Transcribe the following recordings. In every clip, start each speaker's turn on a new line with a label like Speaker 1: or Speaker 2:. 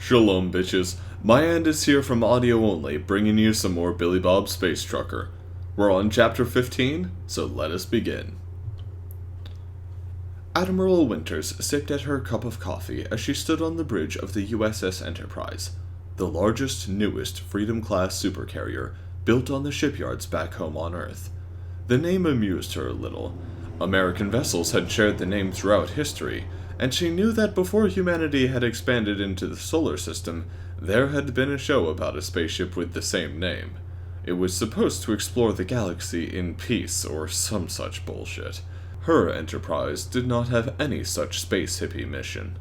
Speaker 1: Shalom, bitches. My end is here from Audio Only, bringing you some more Billy Bob Space Trucker. We're on Chapter 15, so let us begin. Admiral Winters sipped at her cup of coffee as she stood on the bridge of the USS Enterprise, the largest, newest Freedom-class supercarrier built on the shipyards back home on Earth. The name amused her a little. American vessels had shared the name throughout history, and she knew that before humanity had expanded into the solar system, there had been a show about a spaceship with the same name. It was supposed to explore the galaxy in peace or some such bullshit. Her Enterprise did not have any such space hippie mission.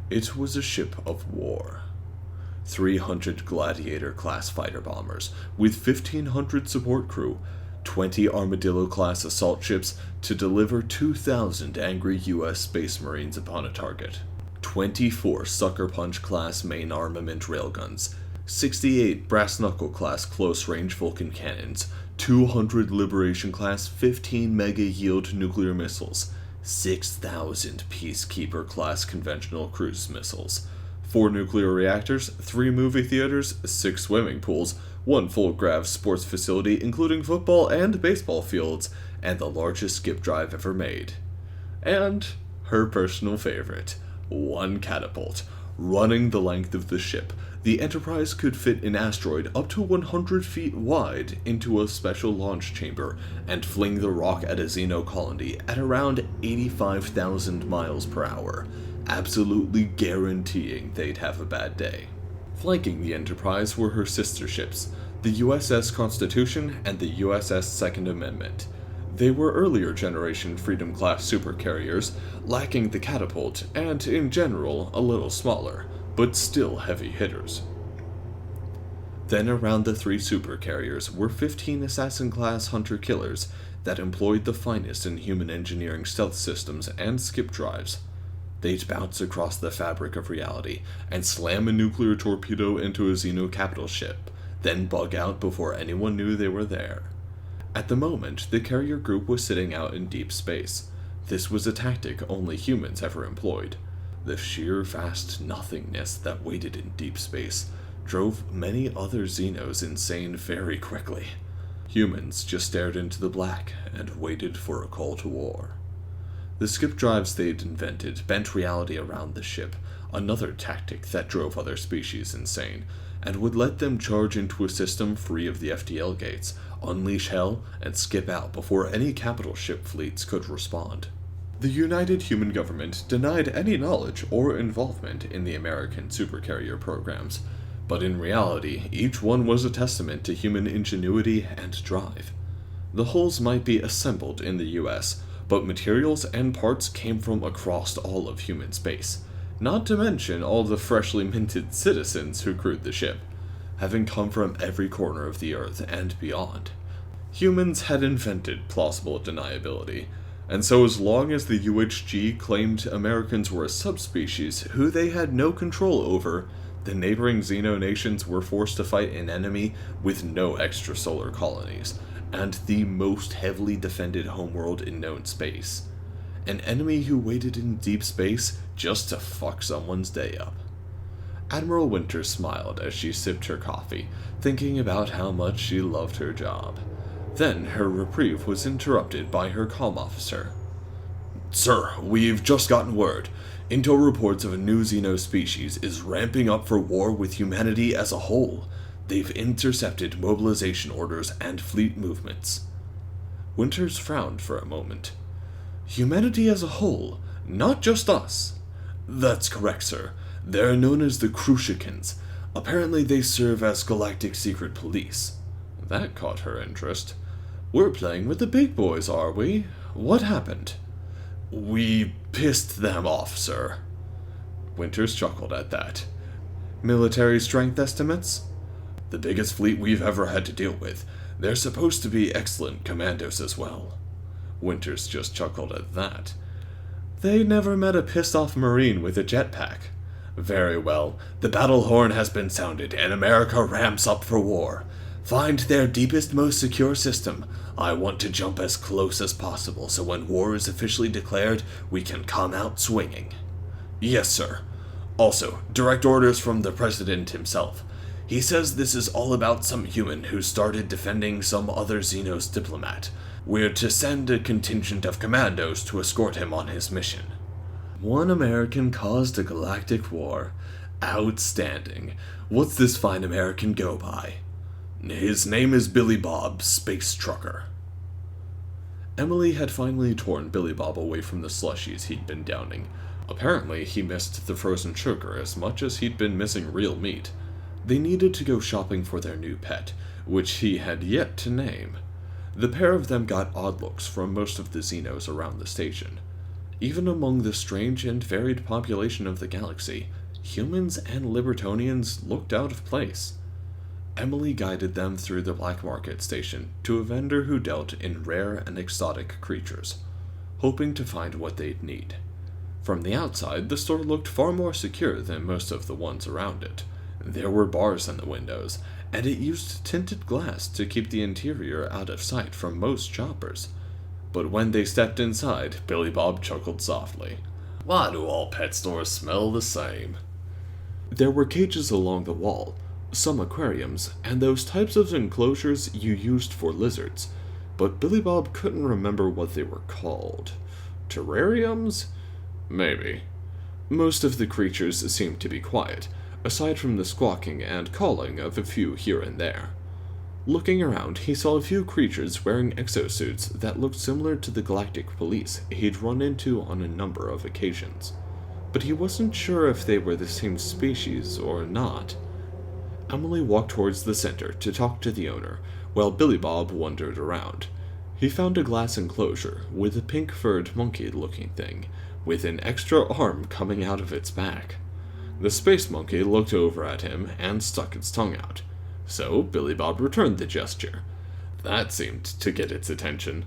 Speaker 1: It was a ship of war. 300 Gladiator-class fighter bombers, with 1,500 support crew, 20 Armadillo-class assault ships to deliver 2,000 angry U.S. Space Marines upon a target, 24 Sucker Punch-class main armament railguns, 68 Brass Knuckle-class close-range Vulcan cannons, 200 Liberation-class 15 mega-yield nuclear missiles, 6,000 Peacekeeper-class conventional cruise missiles, 4 nuclear reactors, 3 movie theaters, 6 swimming pools, 1 full-grav sports facility including football and baseball fields, and the largest skip drive ever made. And her personal favorite, 1 catapult. Running the length of the ship, the Enterprise could fit an asteroid up to 100 feet wide into a special launch chamber and fling the rock at a Xeno colony at around 85,000 miles per hour, absolutely guaranteeing they'd have a bad day. Flanking the Enterprise were her sister ships, the USS Constitution and the USS Second Amendment. They were earlier generation Freedom-class supercarriers, lacking the catapult and, in general, a little smaller, but still heavy hitters. Then around the 3 supercarriers were 15 Assassin-class hunter-killers that employed the finest in human engineering stealth systems and skip drives. They'd bounce across the fabric of reality and slam a nuclear torpedo into a Xeno capital ship, then bug out before anyone knew they were there. At the moment, the carrier group was sitting out in deep space. This was a tactic only humans ever employed. The sheer vast nothingness that waited in deep space drove many other Xenos insane very quickly. Humans just stared into the black and waited for a call to war. The skip drives they'd invented bent reality around the ship, another tactic that drove other species insane, and would let them charge into a system free of the FTL gates, unleash hell, and skip out before any capital ship fleets could respond. The United Human Government denied any knowledge or involvement in the American supercarrier programs, but in reality, each one was a testament to human ingenuity and drive. The hulls might be assembled in the US, but materials and parts came from across all of human space, not to mention all the freshly minted citizens who crewed the ship, having come from every corner of the Earth and beyond. Humans had invented plausible deniability, and so as long as the UHG claimed Americans were a subspecies who they had no control over, the neighboring Xeno nations were forced to fight an enemy with no extrasolar colonies, and the most heavily defended homeworld in known space. An enemy who waited in deep space just to fuck someone's day up. Admiral Winters smiled as she sipped her coffee, thinking about how much she loved her job. Then her reprieve was interrupted by her comm officer. "Sir, we've just gotten word. Intel reports of a new Xeno species is ramping up for war with humanity as a whole. They've intercepted mobilization orders and fleet movements." Winters frowned for a moment. "Humanity as a whole, not just us." "That's correct, sir. They're known as the Crucians. Apparently they serve as galactic secret police." That caught her interest. "We're playing with the big boys, are we? What happened?" "We pissed them off, sir." Winters chuckled at that. "Military strength estimates?" "The biggest fleet we've ever had to deal with. They're supposed to be excellent commandos as well." Winters just chuckled at that. "They never met a pissed-off Marine with a jetpack." "Very well. The battle horn has been sounded, and America ramps up for war. Find their deepest, most secure system. I want to jump as close as possible, so when war is officially declared, we can come out swinging." "Yes, sir. Also, direct orders from the president himself. He says this is all about some human who started defending some other Xenos diplomat. We're to send a contingent of commandos to escort him on his mission. One American caused a galactic war. Outstanding. What's this fine American go by? His name is Billy Bob, Space Trucker. Emily had finally torn Billy Bob away from the slushies he'd been downing. Apparently, he missed the frozen sugar as much as he'd been missing real meat. They needed to go shopping for their new pet, which he had yet to name. The pair of them got odd looks from most of the Xenos around the station. Even among the strange and varied population of the galaxy, humans and Libertonians looked out of place. Emily guided them through the black market station to a vendor who dealt in rare and exotic creatures, hoping to find what they'd need. From the outside, the store looked far more secure than most of the ones around it. There were bars in the windows, and it used tinted glass to keep the interior out of sight from most shoppers. But when they stepped inside, Billy Bob chuckled softly. Why do all pet stores smell the same? There were cages along the wall, some aquariums, and those types of enclosures you used for lizards, but Billy Bob couldn't remember what they were called. Terrariums? Maybe. Most of the creatures seemed to be quiet, aside from the squawking and calling of a few here and there. Looking around, he saw a few creatures wearing exosuits that looked similar to the Galactic Police he'd run into on a number of occasions, but he wasn't sure if they were the same species or not. Emily walked towards the center to talk to the owner, while Billy Bob wandered around. He found a glass enclosure with a pink-furred monkey-looking thing, with an extra arm coming out of its back. The space monkey looked over at him and stuck its tongue out, so Billy Bob returned the gesture. That seemed to get its attention.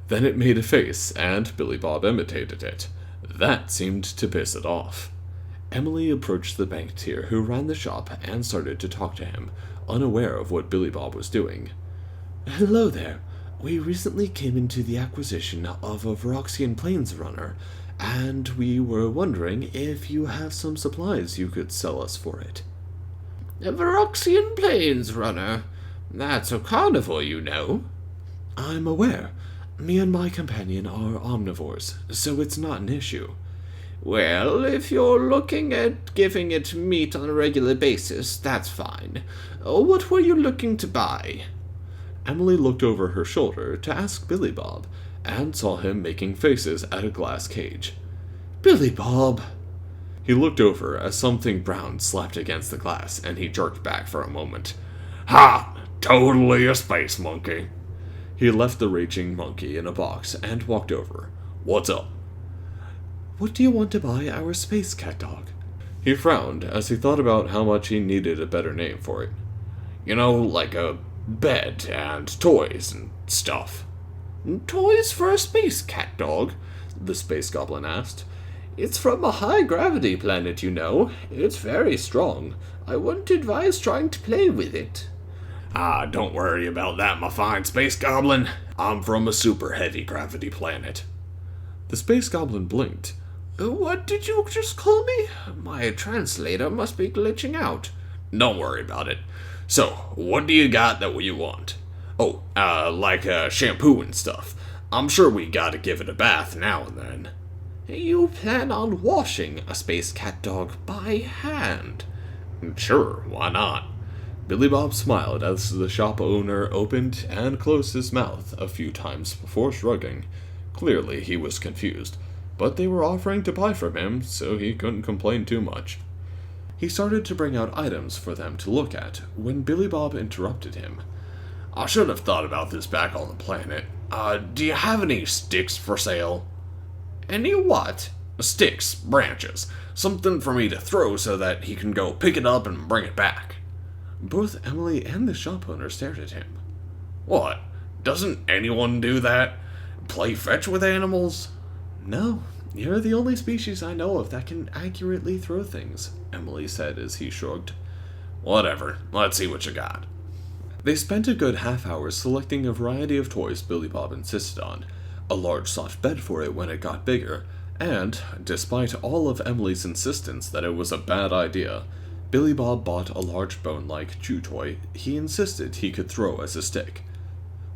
Speaker 1: Then it made a face, and Billy Bob imitated it. That seemed to piss it off. Emily approached the banketeer who ran the shop and started to talk to him, unaware of what Billy Bob was doing. Hello there. We recently came into the acquisition of a Veroxian Plains runner, and we were wondering if you have some supplies you could sell us for it. A Veroxian Plains runner? That's a carnivore, you know. I'm aware. Me and my companion are omnivores, so it's not an issue. Well, if you're looking at giving it meat on a regular basis, that's fine. What were you looking to buy? Emily looked over her shoulder to ask Billy Bob, and saw him making faces at a glass cage. Billy Bob! He looked over as something brown slapped against the glass, and he jerked back for a moment. Ha! Totally a space monkey. He left the raging monkey in a box and walked over. What's up? What do you want to buy our space cat dog? He frowned as he thought about how much he needed a better name for it. You know, like a bed and toys and stuff. Toys for a space cat dog? The space goblin asked. It's from a high-gravity planet, you know. It's very strong. I wouldn't advise trying to play with it. Ah, don't worry about that, my fine space goblin. I'm from a super-heavy gravity planet. The space goblin blinked. What did you just call me? My translator must be glitching out. Don't worry about it. So, what do you got that you want? Oh, like shampoo and stuff. I'm sure we gotta give it a bath now and then. You plan on washing a space cat dog by hand? Sure, why not? Billy Bob smiled as the shop owner opened and closed his mouth a few times before shrugging. Clearly he was confused, but they were offering to buy from him, so he couldn't complain too much. He started to bring out items for them to look at when Billy Bob interrupted him. I should have thought about this back on the planet. Do you have any sticks for sale? Any what? Sticks, branches. Something for me to throw so that he can go pick it up and bring it back. Both Emily and the shop owner stared at him. What? Doesn't anyone do that? Play fetch with animals? No, you're the only species I know of that can accurately throw things, Emily said as he shrugged. Whatever, let's see what you got. They spent a good half hour selecting a variety of toys Billy Bob insisted on, a large soft bed for it when it got bigger, And, despite all of Emily's insistence that it was a bad idea, Billy Bob bought a large bone-like chew toy he insisted he could throw as a stick.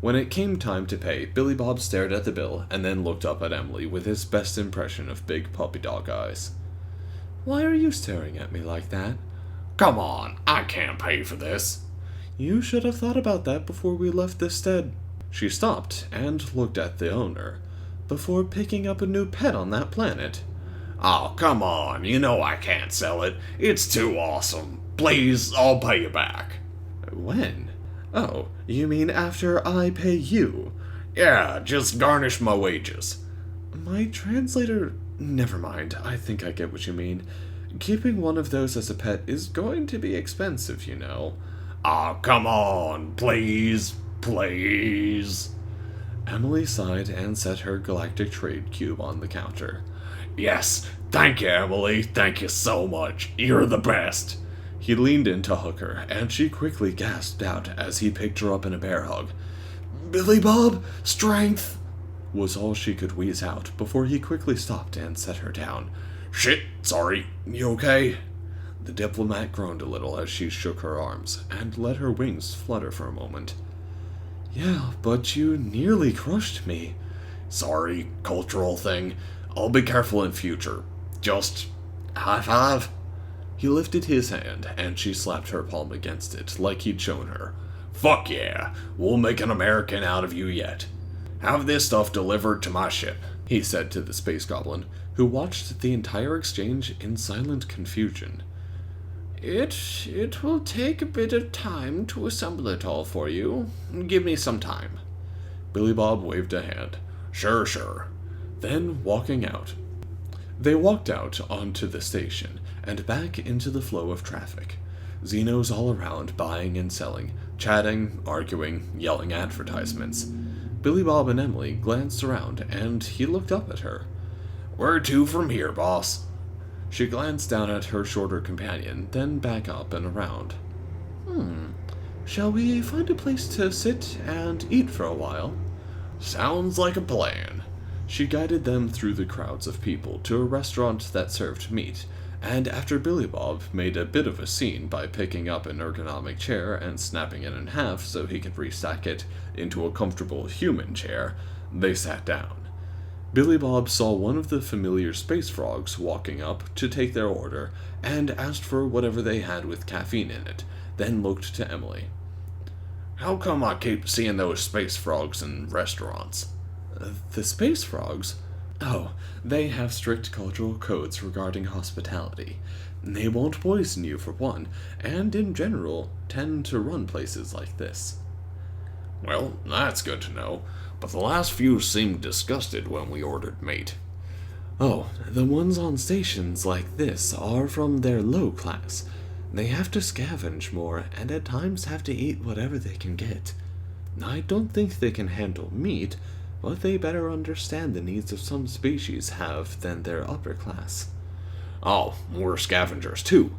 Speaker 1: When it came time to pay, Billy Bob stared at the bill and then looked up at Emily with his best impression of big puppy dog eyes. "Why are you staring at me like that?"
Speaker 2: Come on, I can't pay for this.
Speaker 1: "You should have thought about that before we left this stead." She stopped and looked at the owner. "Before picking up a new pet on that planet."
Speaker 2: Oh, come on, you know I can't sell it. It's too awesome. Please, I'll pay you back.
Speaker 1: When? Oh, you mean after I pay you?
Speaker 2: Yeah, just garnish my wages.
Speaker 1: My translator... Never mind, I think I get what you mean. Keeping one of those as a pet is going to be expensive, you know.
Speaker 2: Oh, come on, please, please.
Speaker 1: Emily sighed and set her galactic trade cube on the counter.
Speaker 2: Yes, thank you, Emily. Thank you so much. You're the best.
Speaker 1: He leaned in to hug her, and she quickly gasped out as he picked her up in a bear hug. "Billy Bob, strength!" was all she could wheeze out before he quickly stopped and set her down.
Speaker 2: Shit, sorry. You okay?
Speaker 1: The diplomat groaned a little as she shook her arms and let her wings flutter for a moment. "Yeah, but you nearly crushed me."
Speaker 2: Sorry, cultural thing. I'll be careful in future. Just high five.
Speaker 1: He lifted his hand, and she slapped her palm against it like he'd shown her.
Speaker 2: Fuck yeah, we'll make an American out of you yet. Have this stuff delivered to my ship,
Speaker 1: he said to the space goblin, who watched the entire exchange in silent confusion. It will take a bit of time to assemble it all for you. Give me some time." Billy Bob waved a hand.
Speaker 2: Sure.
Speaker 1: Then, walking out. They walked out onto the station and back into the flow of traffic. Xenos all around buying and selling, chatting, arguing, yelling advertisements. Billy Bob and Emily glanced around and he looked up at her.
Speaker 2: Where to from here, boss?
Speaker 1: She glanced down at her shorter companion, then back up and around. Shall we find a place to sit and eat for a while?
Speaker 2: Sounds like a plan.
Speaker 1: She guided them through the crowds of people to a restaurant that served meat, and after Billy Bob made a bit of a scene by picking up an ergonomic chair and snapping it in half so he could restack it into a comfortable human chair, they sat down. Billy Bob saw one of the familiar space frogs walking up to take their order and asked for whatever they had with caffeine in it, then looked to Emily.
Speaker 2: How come I keep seeing those space frogs in restaurants?
Speaker 1: The space frogs? Oh, they have strict cultural codes regarding hospitality. They won't poison you for one, and in general tend to run places like this.
Speaker 2: Well, that's good to know, but the last few seemed disgusted when we ordered meat.
Speaker 1: Oh, the ones on stations like this are from their low class. They have to scavenge more, and at times have to eat whatever they can get. I don't think they can handle meat, but they better understand the needs of some species have than their upper class.
Speaker 2: Oh, we're scavengers too.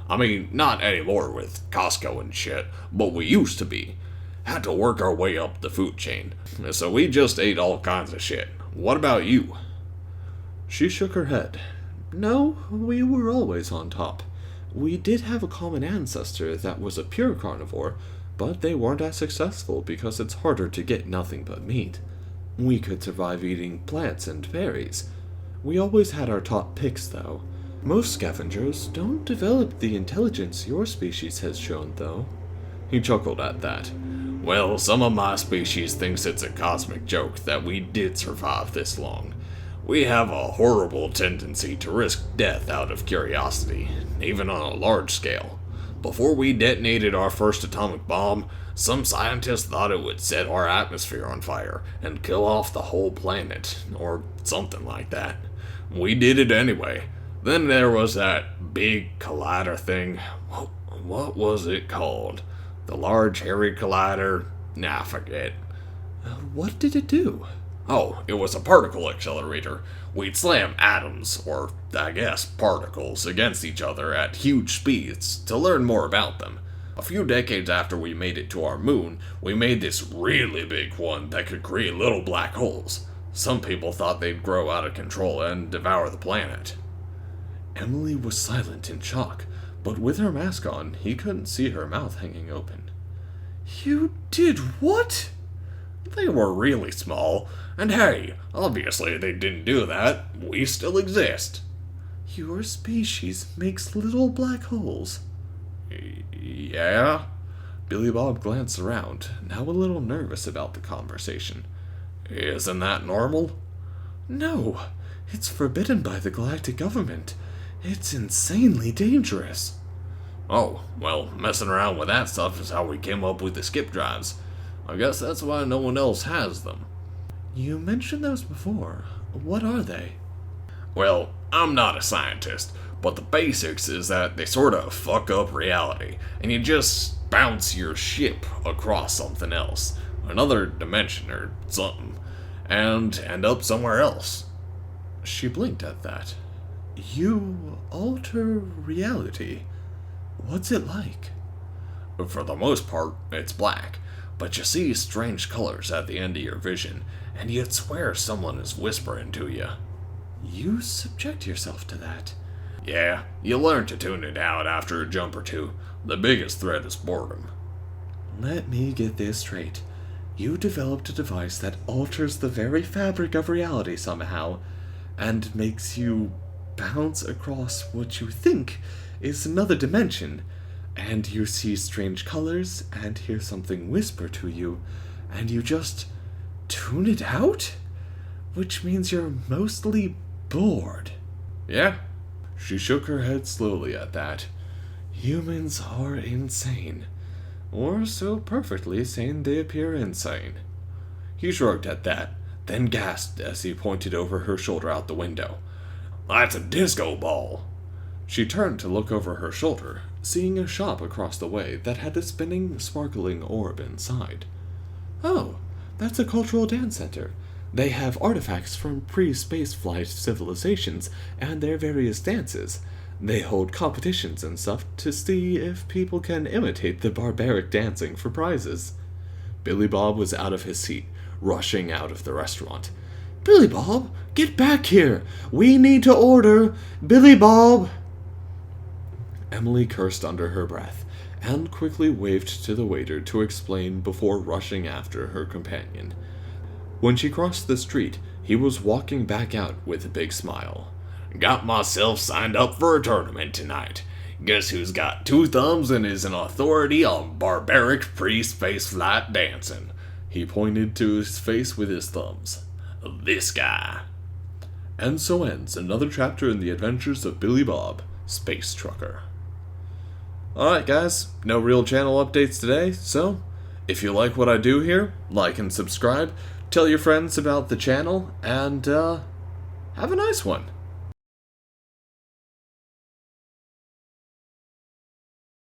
Speaker 2: I mean, not anymore with Costco and shit, but we used to be. Had to work our way up the food chain, so we just ate all kinds of shit. What about you?
Speaker 1: She shook her head. No, we were always on top. We did have a common ancestor that was a pure carnivore, but they weren't as successful because it's harder to get nothing but meat. We could survive eating plants and berries. We always had our top picks, though. Most scavengers don't develop the intelligence your species has shown, though. He chuckled at that.
Speaker 2: Well, some of my species thinks it's a cosmic joke that we did survive this long. We have a horrible tendency to risk death out of curiosity, even on a large scale. Before we detonated our first atomic bomb, some scientists thought it would set our atmosphere on fire and kill off the whole planet, or something like that. We did it anyway. Then there was that big collider thing. What was it called? The Large Hairy Collider? Nah, forget.
Speaker 1: What did it do?
Speaker 2: Oh, it was a particle accelerator. We'd slam atoms, or I guess particles, against each other at huge speeds to learn more about them. A few decades after we made it to our moon, we made this really big one that could create little black holes. Some people thought they'd grow out of control and devour the planet.
Speaker 1: Emily was silent in shock, but with her mask on, he couldn't see her mouth hanging open. You did what?
Speaker 2: They were really small, and hey, obviously they didn't do that. We still exist.
Speaker 1: Your species makes little black holes.
Speaker 2: Yeah?
Speaker 1: Billy Bob glanced around, now a little nervous about the conversation.
Speaker 2: Isn't that normal?
Speaker 1: No, it's forbidden by the galactic government. It's insanely dangerous.
Speaker 2: Oh, well, messing around with that stuff is how we came up with the skip drives. I guess that's why no one else has them.
Speaker 1: You mentioned those before. What are they?
Speaker 2: Well, I'm not a scientist, but the basics is that they sort of fuck up reality, and you just bounce your ship across something else, another dimension or something, and end up somewhere else.
Speaker 1: She blinked at that. You alter reality. What's it like?
Speaker 2: For the most part, it's black, but you see strange colors at the end of your vision, and you'd swear someone is whispering to you.
Speaker 1: You subject yourself to that.
Speaker 2: Yeah, you learn to tune it out after a jump or two. The biggest threat is boredom.
Speaker 1: Let me get this straight. You developed a device that alters the very fabric of reality somehow, and makes you bounce across what you think is another dimension, and you see strange colors and hear something whisper to you, and you just tune it out? Which means you're mostly bored.
Speaker 2: Yeah?
Speaker 1: She shook her head slowly at that. Humans are insane. Or so perfectly sane they appear insane. He shrugged at that, then gasped as he pointed over her shoulder out the window.
Speaker 2: That's a disco ball.
Speaker 1: She turned to look over her shoulder, seeing a shop across the way that had a spinning, sparkling orb inside. Oh, that's a cultural dance center. They have artifacts from pre-spaceflight civilizations and their various dances. They hold competitions and stuff to see if people can imitate the barbaric dancing for prizes. Billy Bob was out of his seat, rushing out of the restaurant. Billy Bob, get back here! We need to order! Billy Bob! Emily cursed under her breath, and quickly waved to the waiter to explain before rushing after her companion. When she crossed the street, he was walking back out with a big smile.
Speaker 2: Got myself signed up for a tournament tonight. Guess who's got 2 thumbs and is an authority on barbaric pre-spaceflight dancing?
Speaker 1: He pointed to his face with his thumbs.
Speaker 2: This guy.
Speaker 1: And so ends another chapter in the adventures of Billy Bob, Space Trucker. Alright guys, no real channel updates today, so if you like what I do here, like and subscribe, tell your friends about the channel, and have a nice one.